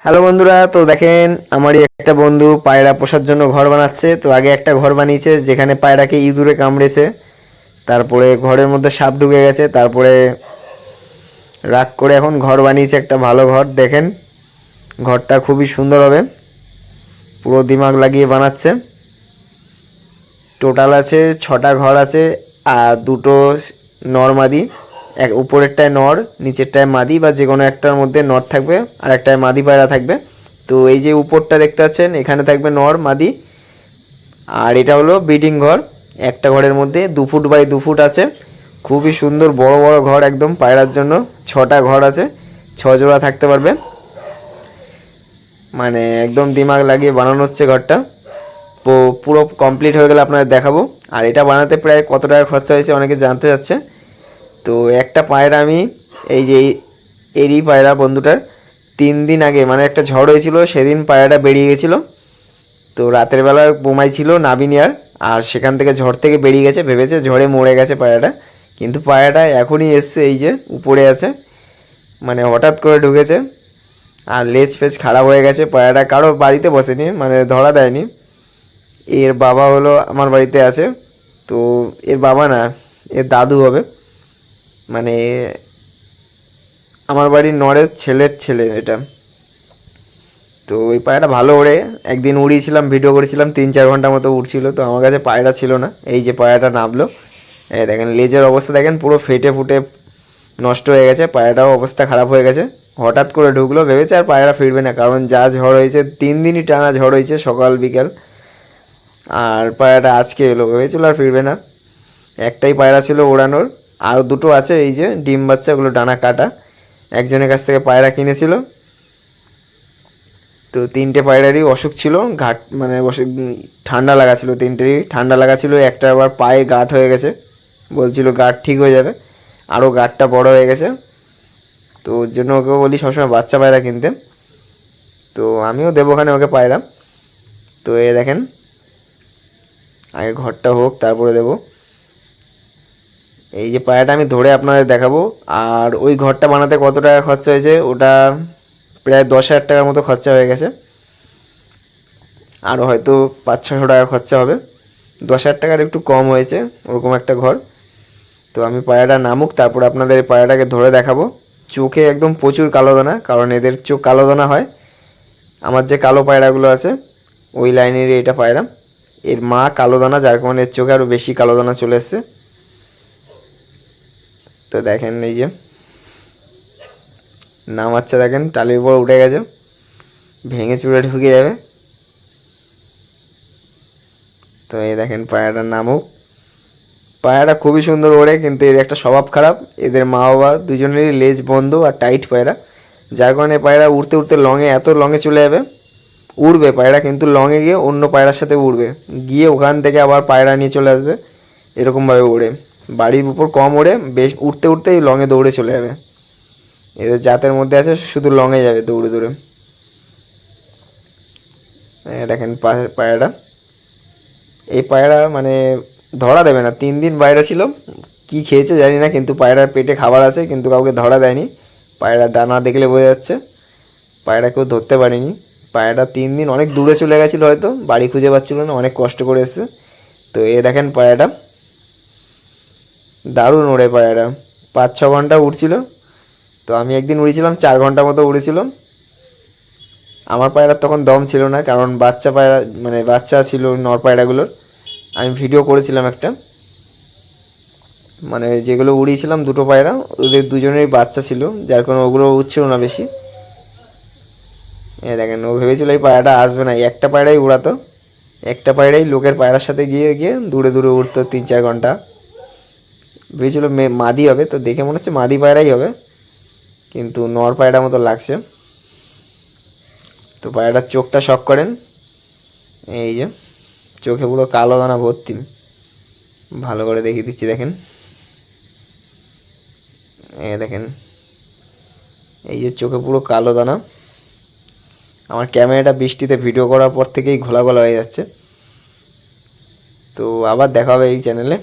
Hello বন্ধুরা, তো দেখেন আমারই একটা বন্ধু পায়রা পোষার জন্য ঘর বানাচ্ছে। তো আগে একটা ঘর বানিয়েছে যেখানে পায়রাকে ইঁদুরে কামড়েছে, তারপরে ঘরের মধ্যে সাপ ঢুকে গেছে, তারপরে রাগ করে এখন ঘর বানিয়েছে একটা ভালো ঘর। দেখেন ঘরটা খুবই সুন্দর হবে, পুরো দিমাগ লাগিয়ে বানাচ্ছে। টোটাল আছে 6টা ঘর আছে, আর দুটো নর মাদি, এক উপরেরটায় নর, নিচেরটায় মাদি, বা যে কোনো একটার মধ্যে নর থাকবে আর একটায় মাদি পায়রা থাকবে। তো এই যে উপরটা দেখতে পাচ্ছেন এখানে থাকবে নর মাদি, আর এটা হলো ব্রিডিং ঘর। একটা ঘরের মধ্যে 2 ফুট বাই 2 ফুট আছে, খুবই সুন্দর বড় বড় ঘর একদম পায়রার জন্য। 6টা ঘর আছে, 6 জোড়া থাকতে পারবে, মানে একদম দিমাগ লাগিয়ে বানানো হচ্ছে ঘরটা। তো পুরো কমপ্লিট হয়ে গেলে আপনাদের দেখাবো। আর এটা বানাতে প্রায় কত টাকা খরচা হয়েছে অনেকে জানতে চাচ্ছে। তো একটা পায়রা আমি, এই যে এরই পায়রা বন্ধুটার, 3 দিন আগে মানে একটা ঝড় হয়েছিল, সেদিন পায়রাটা বেরিয়ে গেছিলো। তো রাতের বেলা বোমাই ছিল নাবিনিয়ার, আর সেখান থেকে ঝড় থেকে বেরিয়ে গেছে, ভেবেছে ঝড়ে মরে গেছে পায়রাটা, কিন্তু পায়রাটা এখনই এসছে, এই যে উপরে আছে, মানে হঠাৎ করে ঢুকেছে। আর লেজ ফেজ খারাপ হয়ে গেছে, পায়রাটা কারো বাড়িতে বসেনি, মানে ধরা দেয়নি। এর বাবা হলো আমার বাড়িতে আছে, তো এর বাবা না, এর দাদু হবে, মানে আমার বাড়ির নরের ছেলের ছেলে এটা। তো ওই পায়রাটা ভালো ওড়ে, একদিন উড়িয়েছিলাম, ভিডিও করেছিলাম, 3-4 ঘন্টা মতো উড়ছিল। তো আমার কাছে পায়রা ছিল না, এই যে পায়রাটা নামলো, এই দেখেন লেজের অবস্থা দেখেন, পুরো ফেটে ফুটে নষ্ট হয়ে গেছে, পায়রাটাও অবস্থা খারাপ হয়ে গেছে। হঠাৎ করে ঢুকলো, ভেবেছে আর পায়রা ফিরবে না, কারণ যা ঝড় হয়েছে, 3 দিনই টানা ঝড় হয়েছে সকাল বিকেল। আর পায়রাটা আজকে এলো, ভেবেছিল আর ফিরবে না। একটাই পায়রা ছিল ওড়ানোর, আর দুটো আছে এই যে ডিম বাচ্চা, ওগুলো ডানা কাটা, একজনের কাছ থেকে পায়রা কিনেছিল। তো 3টে পায়রারই অসুখ ছিল, ঘাট মানে অসুখ, ঠান্ডা লাগা ছিল, 3টেরই ঠান্ডা লাগা ছিল। একটা আবার পায়ে গাঁট হয়ে গেছে, বলছিল গাঁট ঠিক হয়ে যাবে, আরও গাঁটটা বড় হয়ে গেছে। তো ওর জন্য ওকে বলি সবসময় বাচ্চা পায়রা কিনতে, তো আমিও দেবো ওখানে ওকে পায়রা। তো এ দেখেন, আগে ঘরটা হোক তারপরে দেবো। এই যে পায়রাটা আমি ধরে আপনাদের দেখাবো। আর ওই ঘরটা বানাতে কত টাকা খরচা হয়েছে, ওটা প্রায় 10,000 টাকার মতো খরচা হয়ে গেছে, আরও হয়তো 500-600 টাকা খরচা হবে। 10,000 টাকার একটু কম হয়েছে ওরকম একটা ঘর। তো আমি পায়রাটা নামুক, তারপর আপনাদের এই পায়রাটাকে ধরে দেখাবো। চোখে একদম প্রচুর কালো দানা, কারণ এদের চোখ কালো দানা হয়। আমার যে কালো পায়রাগুলো আছে ওই লাইনেরই এটা পায়রা, এর মা কালো দানা, যার কারণে এর চোখে আরও বেশি কালো দানা চলে এসছে। তো দেখেন এই যে নামাচ্ছে, দেখেন টালির উপর উঠে গেছে, ভেঙে চুরে ঢুকে যাবে। তো এই দেখেন পায়রাটার নামুক। পায়রাটা খুবই সুন্দর ওড়ে, কিন্তু এর একটা স্বভাব খারাপ, এদের মা বাবা দুজনেরই লেজ বন্ধ আর টাইট পায়রা, যার কারণে পায়রা উড়তে উড়তে লঙে, এত লঙে চলে যাবে, উড়বে পায়রা, কিন্তু লঙে গিয়ে অন্য পায়রার সাথে উড়বে, গিয়ে ওখান থেকে আবার পায়রা নিয়ে চলে আসবে, এরকমভাবে ওড়ে। বাড়ির উপর কম ওড়ে, বেশ উড়তে উড়তেই লঙে দৌড়ে চলে যাবে। এদের জাতের মধ্যে আছে শুধু লঙে যাবে দৌড়ে দৌড়ে। দেখেন পায়রাটা, এই পায়রা মানে ধরা দেবে না, 3 দিন বাইরে ছিল, কি খেয়েছে জানি না, কিন্তু পায়রার পেটে খাবার আছে, কিন্তু কাউকে ধরা দেয়নি। পায়রা ডানা দেখলে বোঝা যাচ্ছে, পায়রা কেউ ধরতে পারেনি। পায়রাটা 3 দিন অনেক দূরে চলে গেছিলো, হয়তো বাড়ি খুঁজে পাচ্ছিল না, অনেক কষ্ট করে এসছে। তো এ দেখেন পায়রাটা দারুণ ওড়ে, পায়রাটা 5-6 ঘন্টা উড়ছিল। তো আমি একদিন উড়েছিলাম 4 ঘন্টা মতো উড়েছিলাম। আমার পায়রার তখন দম ছিল না, কারণ বাচ্চা পায়রা, মানে বাচ্চা ছিল নর পায়রাগুলোর। আমি ভিডিও করেছিলাম একটা, মানে যেগুলো উড়িয়েছিলাম দুটো পায়রা, ওদের দুজনেরই বাচ্চা ছিল, যার কারণে ওগুলো উঠছিল না বেশি। দেখেন ও ভেবেছিল এই পায়রাটা আসবে না, এই একটা পায়রাই উড়াতো, একটা পায়রাই লোকের পায়রার সাথে গিয়ে গিয়ে দূরে দূরে উড়তো 3-4 ঘন্টা। ভেবেছিল মাদি হবে, তো দেখে মনে হচ্ছে মাদি পায়রাই হবে, কিন্তু নর পায়রা মতো লাগছে। তো পায়রাটার চোখটা শক করেন, এই যে চোখে পুরো কালো দানা ভর্তি, ভালো করে দেখিয়ে দিচ্ছি দেখেন, দেখেন এই যে চোখে পুরো কালো দানা। আমার ক্যামেরাটা বৃষ্টিতে ভিডিও করার পর থেকেই ঘোলা ঘোলা হয়ে যাচ্ছে। তো আবার দেখা হবে এই চ্যানেলে।